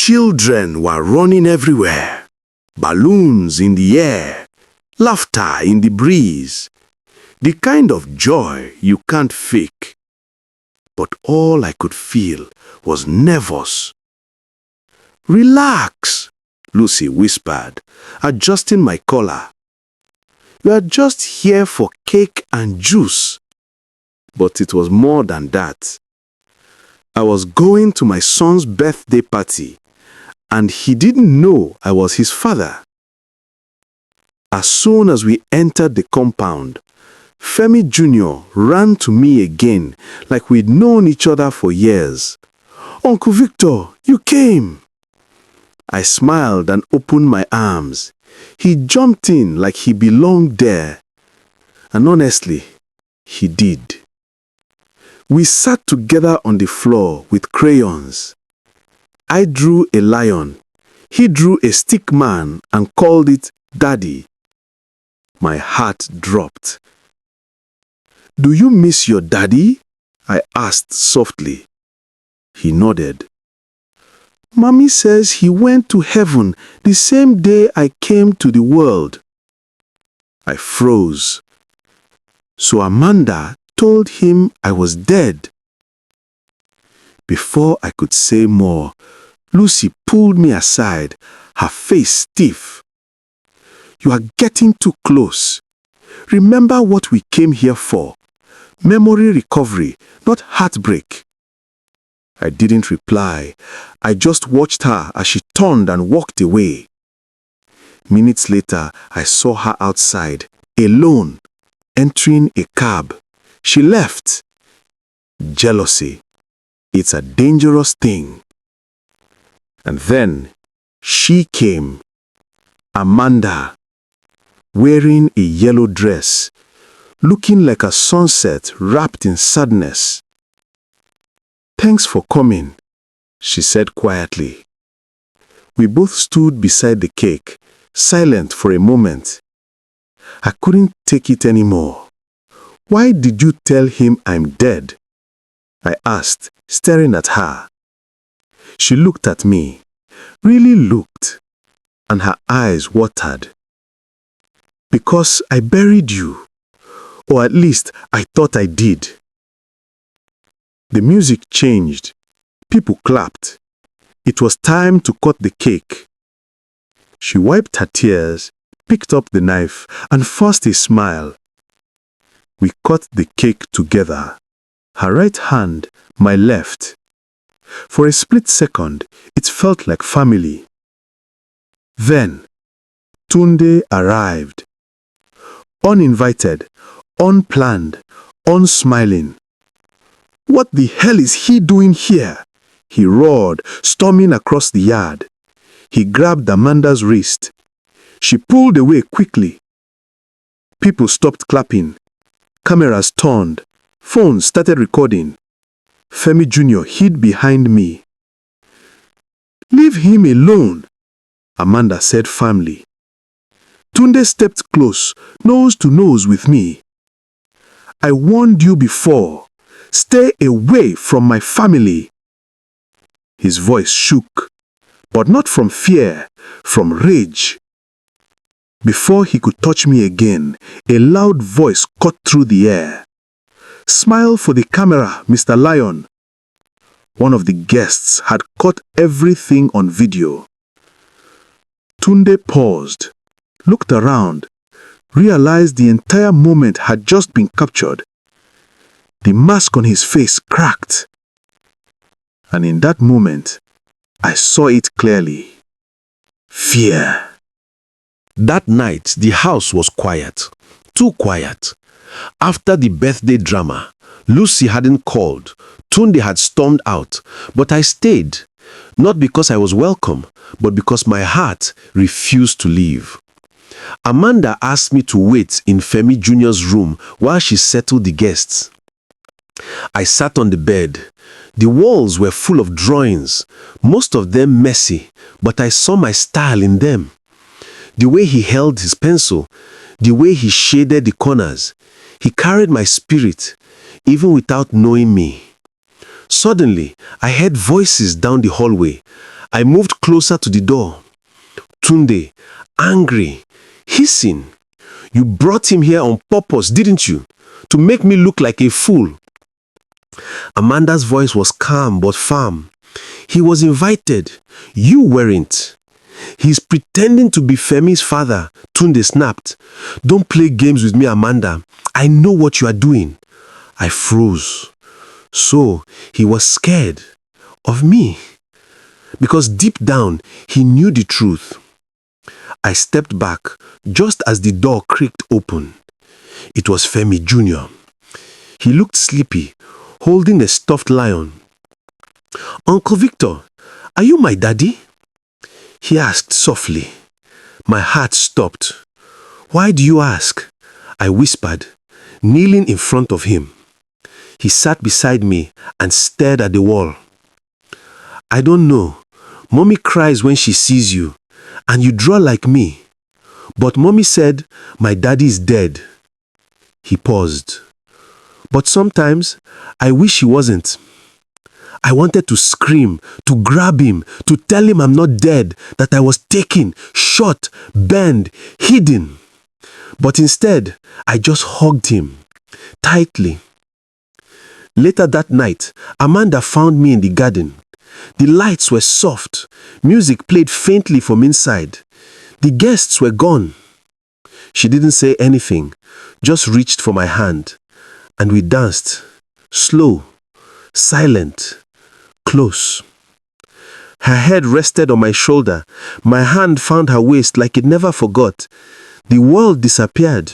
Children were running everywhere. Balloons in the air, laughter in the breeze. The kind of joy you can't fake. But all I could feel was nervous. "Relax," Lucy whispered, adjusting my collar. "We are just here for cake and juice." But it was more than that. I was going to my son's birthday party, and he didn't know I was his father. As soon as we entered the compound, Femi Jr. ran to me again like we'd known each other for years. "Uncle Victor, you came!" I smiled and opened my arms. He jumped in like he belonged there. And honestly, he did. We sat together on the floor with crayons. I drew a lion. He drew a stick man and called it Daddy. My heart dropped. "Do you miss your daddy?" I asked softly. He nodded. "Mommy says he went to heaven the same day I came to the world." I froze. So Amanda told him I was dead. Before I could say more, Lucy pulled me aside, her face stiff. "You are getting too close. Remember what we came here for. Memory recovery, not heartbreak." I didn't reply. I just watched her as she turned and walked away. Minutes later, I saw her outside, alone, entering a cab. She left. Jealousy. It's a dangerous thing. And then she came. Amanda, wearing a yellow dress, looking like a sunset wrapped in sadness. "Thanks for coming," she said quietly. We both stood beside the cake, silent for a moment. I couldn't take it anymore. "Why did you tell him I'm dead?" I asked, staring at her. She looked at me, really looked, and her eyes watered. "Because I buried you. Or at least I thought I did." The music changed. People clapped. It was time to cut the cake. She wiped her tears, picked up the knife, and forced a smile. We cut the cake together. Her right hand, my left. For a split second, it felt like family. Then, Tunde arrived. Uninvited, unplanned, unsmiling. "What the hell is he doing here?" he roared, storming across the yard. He grabbed Amanda's wrist. She pulled away quickly. People stopped clapping. Cameras turned. Phones started recording. Femi Jr. hid behind me. "Leave him alone," Amanda said firmly. Tunde stepped close, nose to nose with me. "I warned you before. Stay away from my family." His voice shook, but not from fear, from rage. Before he could touch me again, a loud voice cut through the air. "Smile for the camera, Mr. Lyon." One of the guests had caught everything on video. Tunde paused, looked around, realized the entire moment had just been captured. The mask on his face cracked. And in that moment, I saw it clearly. Fear. That night, the house was quiet. Too quiet. After the birthday drama, Lucy hadn't called. Tunde had stormed out. But I stayed. Not because I was welcome, but because my heart refused to leave. Amanda asked me to wait in Femi Jr.'s room while she settled the guests. I sat on the bed. The walls were full of drawings, most of them messy, but I saw my style in them. The way he held his pencil, the way he shaded the corners, he carried my spirit, even without knowing me. Suddenly, I heard voices down the hallway. I moved closer to the door. Tunde, angry, hissing. You brought him here on purpose, didn't you? To make me look like a fool. Amanda's voice was calm but firm. He was invited. You weren't. He's pretending to be Femi's father, Tunde snapped. Don't play games with me, Amanda. I know what you are doing. I froze. So, he was scared of me. Because deep down, he knew the truth. I stepped back just as the door creaked open. It was Femi Jr. He looked sleepy, holding a stuffed lion. Uncle Victor, are you my daddy? He asked softly. My heart stopped. Why do you ask? I whispered, kneeling in front of him. He sat beside me and stared at the wall. I don't know. Mommy cries when she sees you, and you draw like me. But Mommy said, my daddy is dead. He paused. But sometimes, I wish he wasn't. I wanted to scream, to grab him, to tell him I'm not dead, that I was taken, shot, burned, hidden. But instead, I just hugged him, tightly. Later that night, Amanda found me in the garden. The lights were soft. Music played faintly from inside. The guests were gone. She didn't say anything, just reached for my hand. And we danced, slow, silent, close. Her head rested on my shoulder. My hand found her waist like it never forgot. The world disappeared.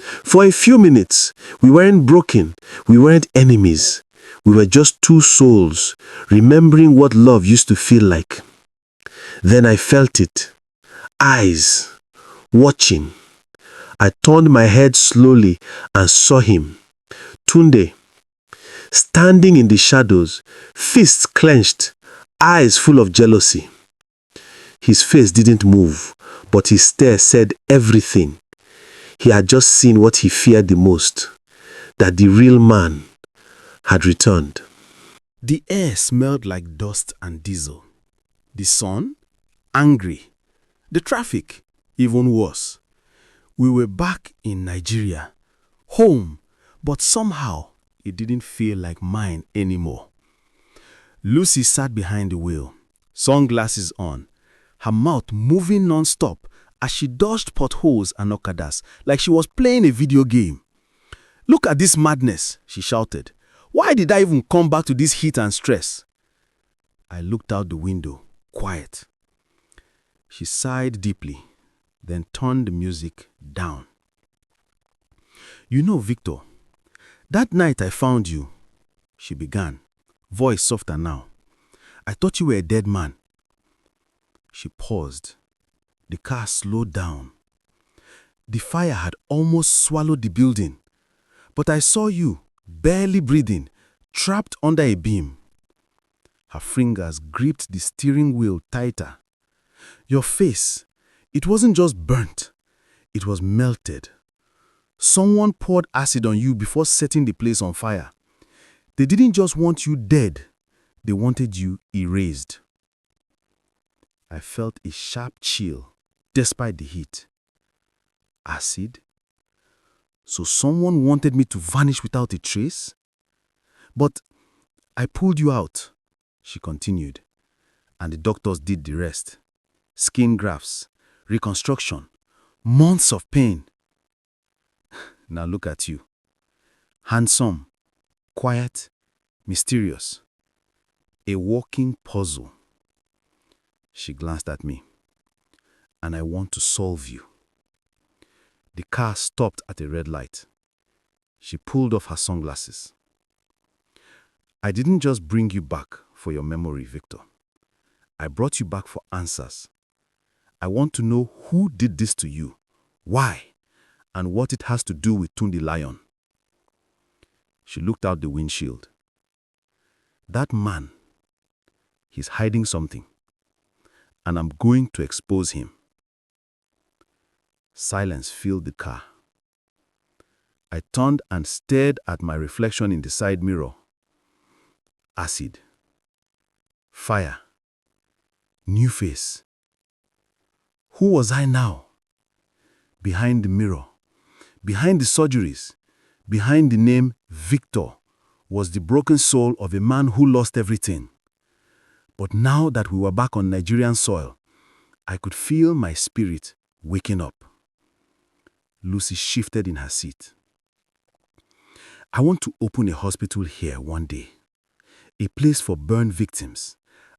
For a few minutes, we weren't broken. We weren't enemies. We were just two souls, remembering what love used to feel like. Then I felt it. Eyes, watching. I turned my head slowly and saw him. Tunde, standing in the shadows, fists clenched, eyes full of jealousy. His face didn't move, but his stare said everything. He had just seen what he feared the most, that the real man had returned. The air smelled like dust and diesel. The sun, angry. The traffic, even worse. We were back in Nigeria, home, but somehow it didn't feel like mine anymore. Lucy sat behind the wheel, sunglasses on, her mouth moving non-stop as she dodged potholes and okadas like she was playing a video game. Look at this madness, she shouted. Why did I even come back to this heat and stress? I looked out the window, quiet. She sighed deeply, then turned the music down. You know, Victor, that night I found you, she began, voice softer now. I thought you were a dead man. She paused. The car slowed down. The fire had almost swallowed the building, but I saw you, barely breathing, trapped under a beam. Her fingers gripped the steering wheel tighter. Your face, it wasn't just burnt, it was melted. Someone poured acid on you before setting the place on fire. They didn't just want you dead, they wanted you erased. I felt a sharp chill despite the heat. Acid? So someone wanted me to vanish without a trace? But I pulled you out, she continued, and the doctors did the rest. Skin grafts, reconstruction, months of pain. Now look at you. Handsome, quiet, mysterious. A walking puzzle. She glanced at me. And I want to solve you. The car stopped at a red light. She pulled off her sunglasses. I didn't just bring you back for your memory, Victor. I brought you back for answers. I want to know who did this to you, why, and what it has to do with Tunde Lyon. She looked out the windshield. That man, he's hiding something, and I'm going to expose him. Silence filled the car. I turned and stared at my reflection in the side mirror. Acid. Fire. New face. Who was I now? Behind the mirror, behind the surgeries, behind the name Victor was the broken soul of a man who lost everything. But now that we were back on Nigerian soil, I could feel my spirit waking up. Lucy shifted in her seat. I want to open a hospital here one day. A place for burn victims,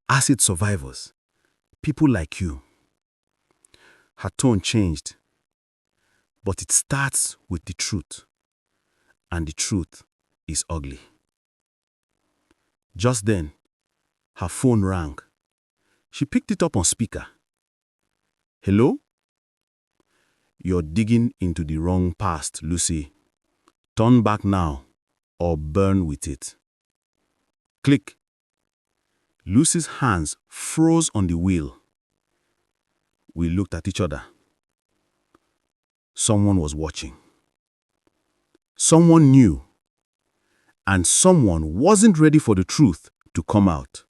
acid survivors, people like you. Her tone changed. But it starts with the truth. And the truth is ugly. Just then, her phone rang. She picked it up on speaker. Hello? You're digging into the wrong past, Lucy. Turn back now, or burn with it. Click. Lucy's hands froze on the wheel. We looked at each other. Someone was watching. Someone knew. And someone wasn't ready for the truth to come out.